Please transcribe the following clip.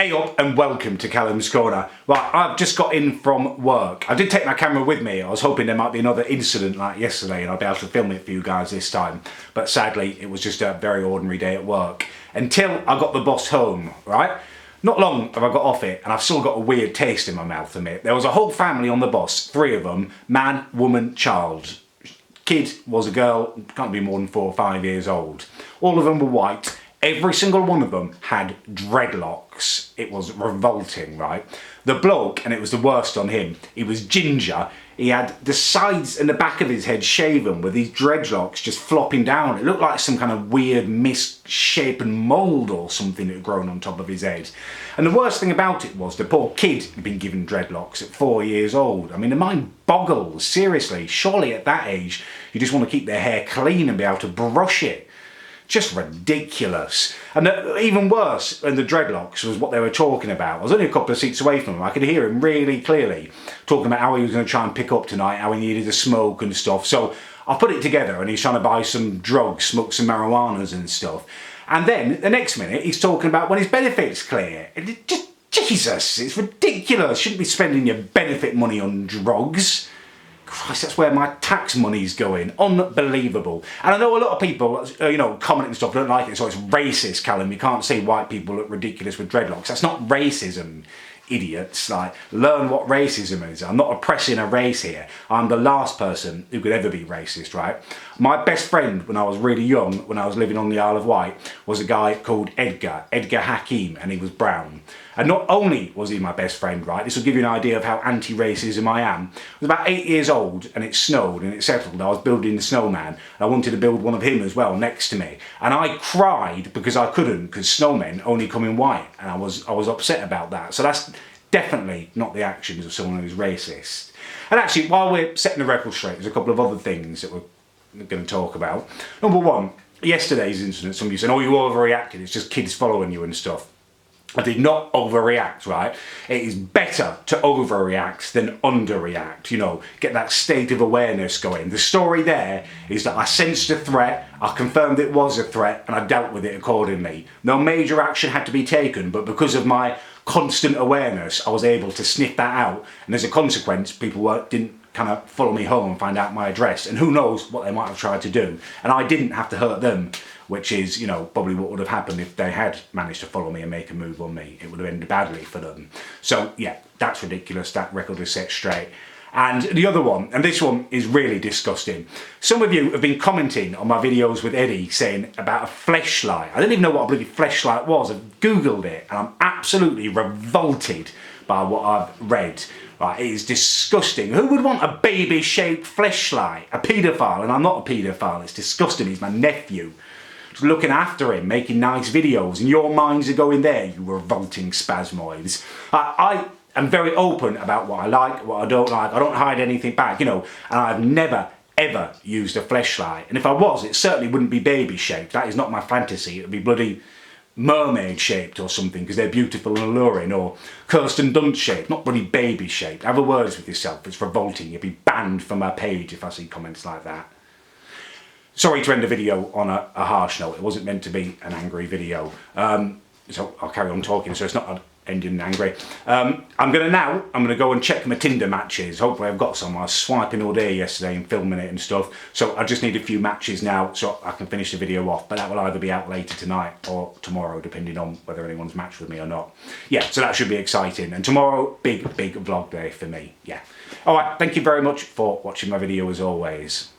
Hey up and welcome to Callum's Corner. Right, I've just got in from work. I did take my camera with me. I was hoping there might be another incident like yesterday and I'll be able to film it for you guys this time. But sadly, it was just a very ordinary day at work. Until I got the bus home, right? Not long have I got off it and I've still got a weird taste in my mouth from it. There was a whole family on the bus, 3 of them, man, woman, child. Kid was a girl, can't be more than 4 or 5 years old. All of them were white. Every single one of them had dreadlocks. It was revolting, right? The bloke, and it was the worst on him, he was ginger. He had the sides and the back of his head shaven with these dreadlocks just flopping down. It looked like some kind of weird misshapen mould or something that had grown on top of his head. And the worst thing about it was the poor kid had been given dreadlocks at 4 years old. I mean, the mind boggles, seriously. Surely at that age, you just want to keep their hair clean and be able to brush it. Just ridiculous. And even worse than the dreadlocks was what they were talking about. I was only a couple of seats away from him. I could hear him really clearly talking about how he was going to try and pick up tonight, how he needed a smoke and stuff. So I put it together and he's trying to buy some drugs, smoke some marijuanas and stuff. And then the next minute he's talking about when his benefits clear. Just, Jesus, it's ridiculous. Shouldn't be spending your benefit money on drugs. Christ, that's where my tax money's going. Unbelievable. And I know a lot of people, comment and stuff, don't like it, so it's racist, Callum. You can't say white people look ridiculous with dreadlocks. That's not racism, idiots. Like, learn what racism is. I'm not oppressing a race here. I'm the last person who could ever be racist, right? My best friend, when I was really young, when I was living on the Isle of Wight, was a guy called Edgar Hakim, and he was brown. And not only was he my best friend, right, this will give you an idea of how anti-racism I am. I was about 8 years old and it snowed and it settled. I was building the snowman. I wanted to build one of him as well next to me. And I cried because I couldn't, because snowmen only come in white. And I was upset about that. So that's definitely not the actions of someone who's racist. And actually, while we're setting the record straight, there's a couple of other things that we're going to talk about. Number one, yesterday's incident, somebody said, oh, you overreacted, it's just kids following you and stuff. I did not overreact, right? It is better to overreact than underreact, get that state of awareness going. The story there is that I sensed a threat, I confirmed it was a threat, and I dealt with it accordingly. No major action had to be taken, but because of my constant awareness, I was able to sniff that out, and as a consequence, people didn't kind of follow me home and find out my address, and who knows what they might have tried to do. And I didn't have to hurt them, which is, probably what would have happened if they had managed to follow me and make a move on me. It would have ended badly for them. So yeah, that's ridiculous. That record is set straight. And the other one, and this one is really disgusting. Some of you have been commenting on my videos with Eddie saying about a fleshlight. I didn't even know what a bloody fleshlight was. I've Googled it and I'm absolutely revolted by what I've read. Right, it is disgusting. Who would want a baby-shaped fleshlight? A paedophile, and I'm not a paedophile. It's disgusting. He's my nephew. Just looking after him, making nice videos, and your minds are going there, you revolting spasmoids. I am very open about what I like, what I don't like. I don't hide anything back, and I've never, ever used a fleshlight. And if I was, it certainly wouldn't be baby-shaped. That is not my fantasy. It would be bloody mermaid shaped or something because they're beautiful and alluring, or Kirsten Dunst shaped, not bloody baby shaped. Have a words with yourself. It's revolting. You'll be banned from my page if I see comments like that. Sorry to end the video on a harsh note. It wasn't meant to be an angry video. So I'll carry on talking so it's not ending angry. I'm going to go and check my Tinder matches. Hopefully I've got some. I was swiping all day yesterday and filming it and stuff. So I just need a few matches now so I can finish the video off. But that will either be out later tonight or tomorrow, depending on whether anyone's matched with me or not. Yeah, so that should be exciting. And tomorrow, big vlog day for me. Yeah. All right, thank you very much for watching my video as always.